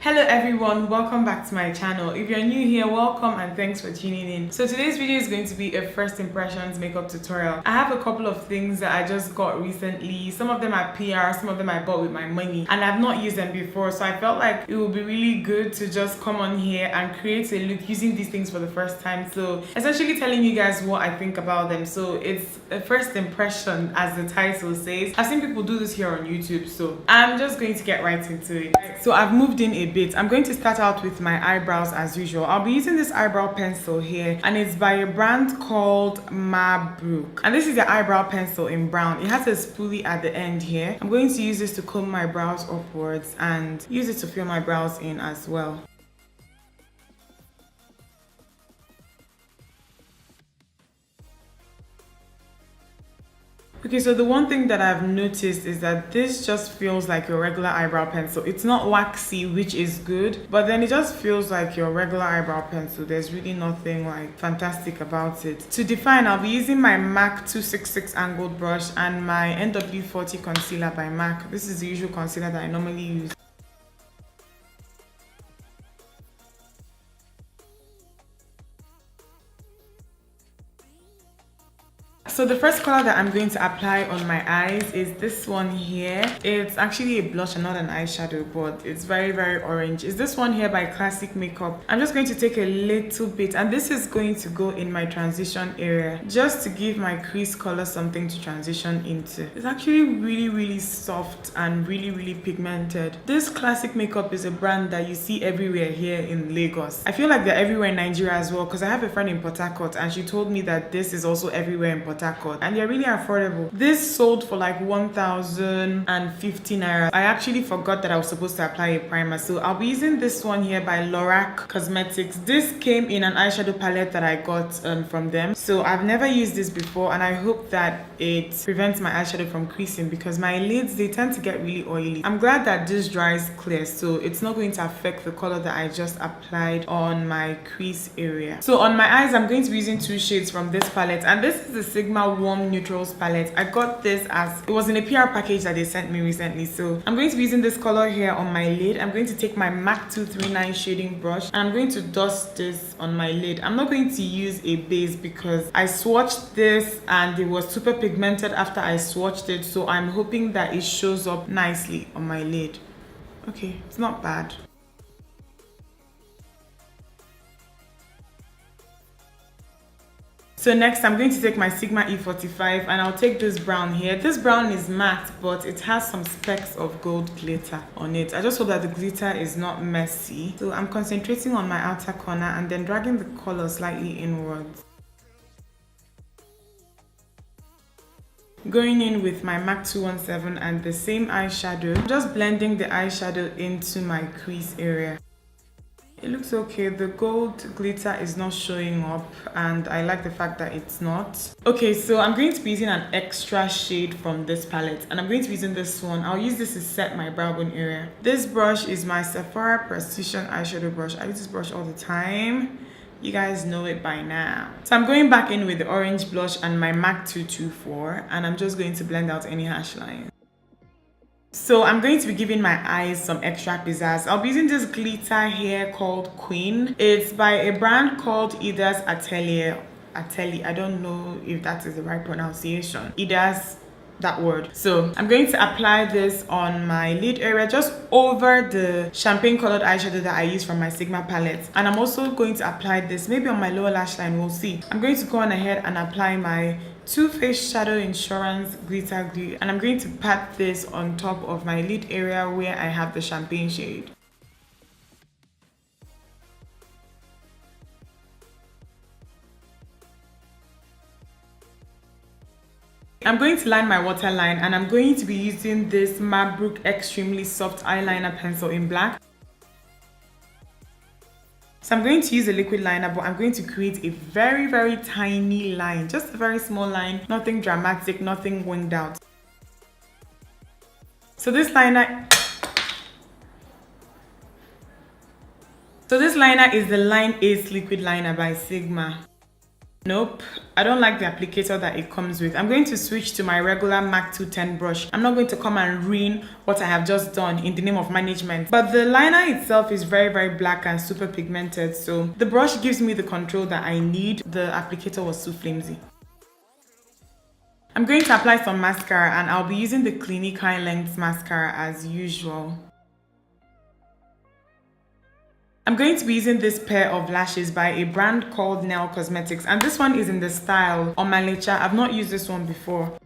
Hello everyone, welcome back to my channel. If you're new here, welcome and thanks for tuning in. So today's video is going to be a first impressions makeup tutorial. I have a couple of things that I just got recently. Some of them are PR, some of them I bought with my money, and I've not used them before, so I felt like it would be really good to just come on here and create a look using these things for the first time. So essentially telling you guys what I think about them. So it's a first impression, as the title says. I've seen people do this here on YouTube, so I'm just going to get right into it. So I've moved in a bit. I'm going to start out with my eyebrows as usual. I'll be using this eyebrow pencil here, and it's by a brand called Mabrook, and this is the eyebrow pencil in brown. It has a spoolie at the end here. I'm going to use this to comb my brows upwards and use it to fill my brows in as well. Okay, so the one thing that I've noticed is that this just feels like your regular eyebrow pencil. It's not waxy, which is good, but then it just feels like your regular eyebrow pencil. There's really nothing like fantastic about it. To define, I'll be using my MAC 266 angled brush and my NW40 concealer by MAC. This is the usual concealer that I normally use. So the first color that I'm going to apply on my eyes is this one here. It's actually a blush and not an eyeshadow, but it's very, very orange. It's this one here by Classic Makeup. I'm just going to take a little bit, and this is going to go in my transition area just to give my crease color something to transition into. It's actually really, really soft and really, really pigmented. This Classic Makeup is a brand that you see everywhere here in Lagos. I feel like they're everywhere in Nigeria as well, because I have a friend in Port Harcourt and she told me that this is also everywhere in Port Harcourt, and they're really affordable. This sold for like 1,050 naira. I actually forgot that I was supposed to apply a primer, so I'll be using this one here by Lorac Cosmetics. This came in an eyeshadow palette that I got from them, so I've never used this before, and I hope that it prevents my eyeshadow from creasing because my lids, they tend to get really oily. I'm glad that this dries clear, so it's not going to affect the color that I just applied on my crease area. So on my eyes, I'm going to be using two shades from this palette, and this is the Sigma Warm Neutrals palette. I got this as it was in a PR package that they sent me recently, so I'm going to be using this color here on my lid. I'm going to take my MAC 239 shading brush and I'm going to dust this on my lid. I'm not going to use a base because I swatched this and it was super pigmented after I swatched it, so I'm hoping that it shows up nicely on my lid. Okay, it's not bad. So next, I'm going to take my Sigma E45 and I'll take this brown here. This brown is matte, but it has some specks of gold glitter on it. I just hope that the glitter is not messy. So I'm concentrating on my outer corner and then dragging the color slightly inwards. Going in with my MAC 217 and the same eyeshadow, just blending the eyeshadow into my crease area. It looks okay. The gold glitter is not showing up and I like the fact that it's not. Okay, so I'm going to be using an extra shade from this palette and I'm going to be using this one. I'll use this to set my brow bone area. This brush is my Sephora Precision eyeshadow brush. I use this brush all the time. You guys know it by now. So I'm going back in with the orange blush and my MAC 224 and I'm just going to blend out any harsh lines. So I'm going to be giving my eyes some extra pizzazz. I'll be using this glitter here called Queen. It's by a brand called Ida's Atelier. I don't know if that is the right pronunciation. Ida's, that word. So I'm going to apply this on my lid area just over the champagne colored eyeshadow that I use from my Sigma palette, and I'm also going to apply this maybe on my lower lash line. We'll see. I'm going to go on ahead and apply my Too Faced Shadow Insurance glitter glue, and I'm going to pat this on top of my lid area where I have the champagne shade. I'm going to line my waterline and I'm going to be using this Mabrook Extremely Soft Eyeliner Pencil in black. So I'm going to use a liquid liner, but I'm going to create a very, very tiny line, just a very small line, nothing dramatic, nothing winged out. So this liner is the Line Ace liquid liner by Sigma. Nope, I don't like the applicator that it comes with. I'm going to switch to my regular MAC 210 brush. I'm not going to come and ruin what I have just done in the name of management. But the liner itself is very, very black and super pigmented. So the brush gives me the control that I need. The applicator was too flimsy. I'm going to apply some mascara and I'll be using the Clinique High Length mascara as usual. I'm going to be using this pair of lashes by a brand called Nail Cosmetics, and this one is in the style Omalecha. I've not used this one before.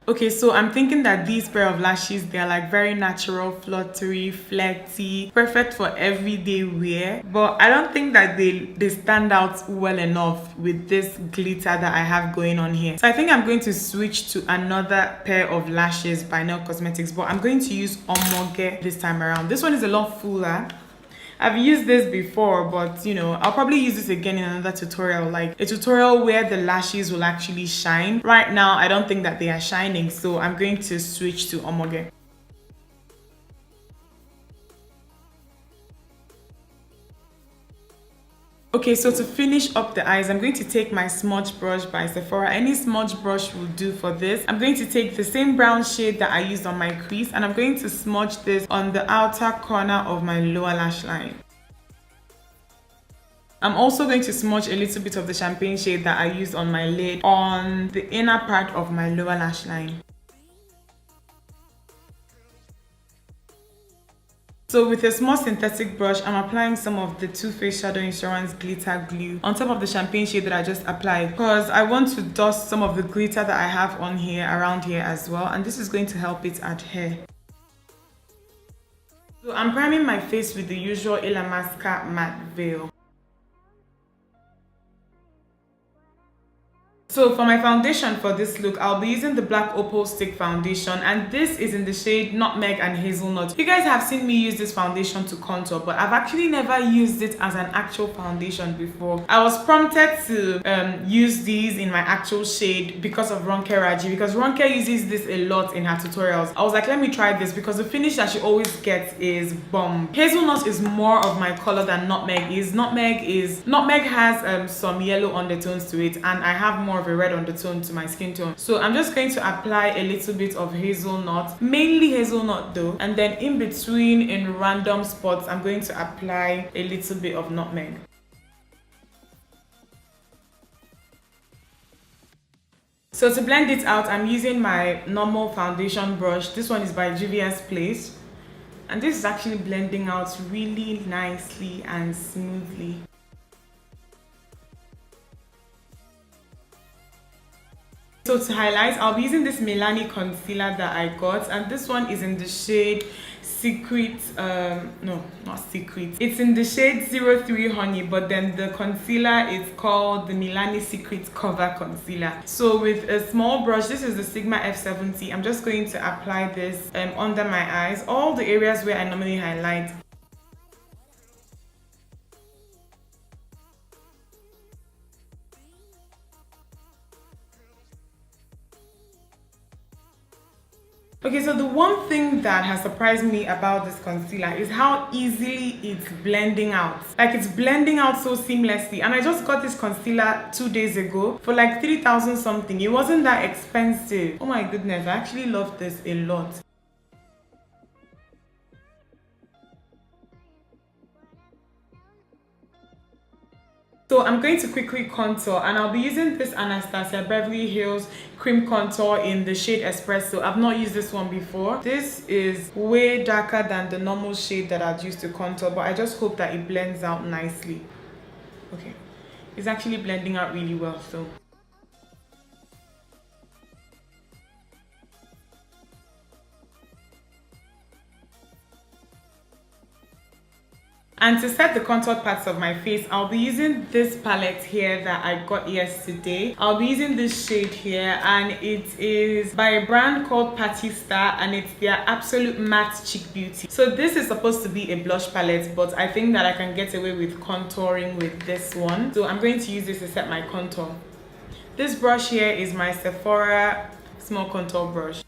Okay, so I'm thinking that these pair of lashes, they're like very natural, fluttery, flirty, perfect for everyday wear. But I don't think that they stand out well enough with this glitter that I have going on here. So I think I'm going to switch to another pair of lashes by Nail Cosmetics, but I'm going to use Omoge this time around. This one is a lot fuller. I've used this before, but you know, I'll probably use this again in another tutorial, like a tutorial where the lashes will actually shine. Right now, I don't think that they are shining, so I'm going to switch to Omoge. Okay, so to finish up the eyes, I'm going to take my smudge brush by Sephora. Any smudge brush will do for this. I'm going to take the same brown shade that I used on my crease and I'm going to smudge this on the outer corner of my lower lash line. I'm also going to smudge a little bit of the champagne shade that I used on my lid on the inner part of my lower lash line. So with a small synthetic brush, I'm applying some of the Too Faced Shadow Insurance glitter glue on top of the champagne shade that I just applied, because I want to dust some of the glitter that I have on here, around here as well, and this is going to help it adhere. So I'm priming my face with the usual Illamasqua matte veil. So for my foundation for this look, I'll be using the Black Opal Stick Foundation, and this is in the shade Nutmeg and Hazelnut. You guys have seen me use this foundation to contour, but I've actually never used it as an actual foundation before. I was prompted to use these in my actual shade because of Ronke Raji, because Ronke uses this a lot in her tutorials. I was like, let me try this because the finish that she always gets is bomb. Hazelnut is more of my color than Nutmeg is. Nutmeg has some yellow undertones to it, and I have more of a red undertone to my skin tone. So I'm just going to apply a little bit of hazelnut, mainly hazelnut though, and then in between, in random spots, I'm going to apply a little bit of nutmeg. So to blend it out, I'm using my normal foundation brush. This one is by Juvia's Place, and this is actually blending out really nicely and smoothly. So to highlight, I'll be using this Milani concealer that I got, and this one is in the shade Secret, no, not Secret. It's in the shade 03 Honey, but then the concealer is called the Milani Secret Cover Concealer. So with a small brush, this is the Sigma F70, I'm just going to apply this under my eyes, all the areas where I normally highlight. Okay, so the one thing that has surprised me about this concealer is how easily it's blending out. Like, it's blending out so seamlessly. And I just got this concealer 2 days ago for like 3,000 something. It wasn't that expensive. Oh my goodness, I actually love this a lot. So I'm going to quickly contour, and I'll be using this Anastasia Beverly Hills cream contour in the shade Espresso. I've not used this one before. This is way darker than the normal shade that I'd use to contour, but I just hope that it blends out nicely. Okay, it's actually blending out really well, so. And to set the contoured parts of my face, I'll be using this palette here that I got yesterday. I'll be using this shade here, and it is by a brand called Patty Star, and it's their Absolute Matte Cheek Beauty. So this is supposed to be a blush palette, but I think that I can get away with contouring with this one. So I'm going to use this to set my contour. This brush here is my Sephora small contour brush.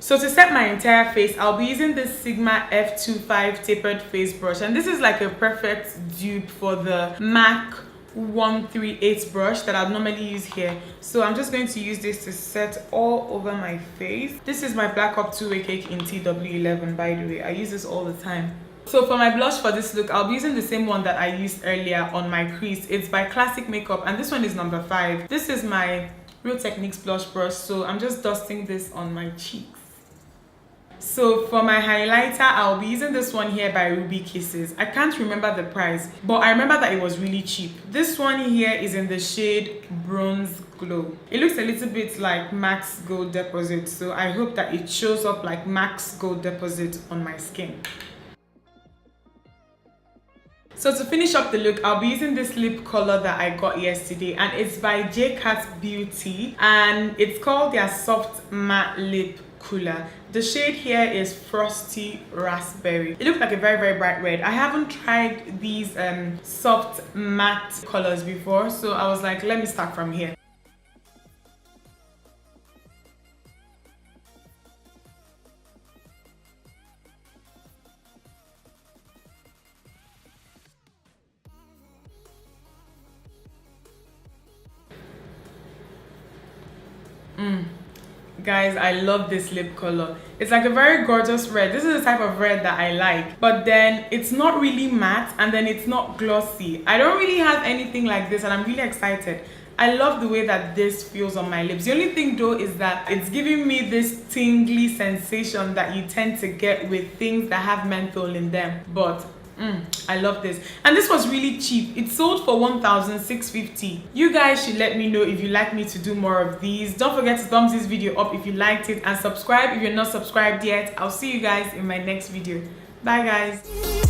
So to set my entire face, I'll be using this Sigma F25 tapered face brush, and this is like a perfect dupe for the MAC 138 brush that I'd normally use here. So I'm just going to use this to set all over my face. This is my Black Up 2-Way Cake in TW11, by the way. I use this all the time. So for my blush for this look, I'll be using the same one that I used earlier on my crease. It's by Classic Makeup, and this one is number 5. This is my Real Techniques blush brush, so I'm just dusting this on my cheeks. So for my highlighter, I'll be using this one here by Ruby Kisses. I can't remember the price, but I remember that it was really cheap. This one here is in the shade Bronze Glow. It looks a little bit like MAC's Gold Deposit, so I hope that it shows up like MAC's Gold Deposit on my skin. So to finish up the look, I'll be using this lip color that I got yesterday, and it's by J Cat Beauty, and it's called their Soft Matte Lip Cooler. The shade here is Frosty Raspberry. It looks like a very, very bright red. I haven't tried these soft matte colors before, so I was like, let me start from here. Guys, I love this lip color. It's like a very gorgeous red. This is the type of red that I like, but then it's not really matte and then it's not glossy. I don't really have anything like this, and I'm really excited. I love the way that this feels on my lips. The only thing though is that it's giving me this tingly sensation that you tend to get with things that have menthol in them, but I love this, and this was really cheap. It sold for 1,650. You guys should let me know if you like me to do more of these. Don't forget to thumbs this video up if you liked it, and subscribe if you're not subscribed yet. I'll see you guys in my next video. Bye guys.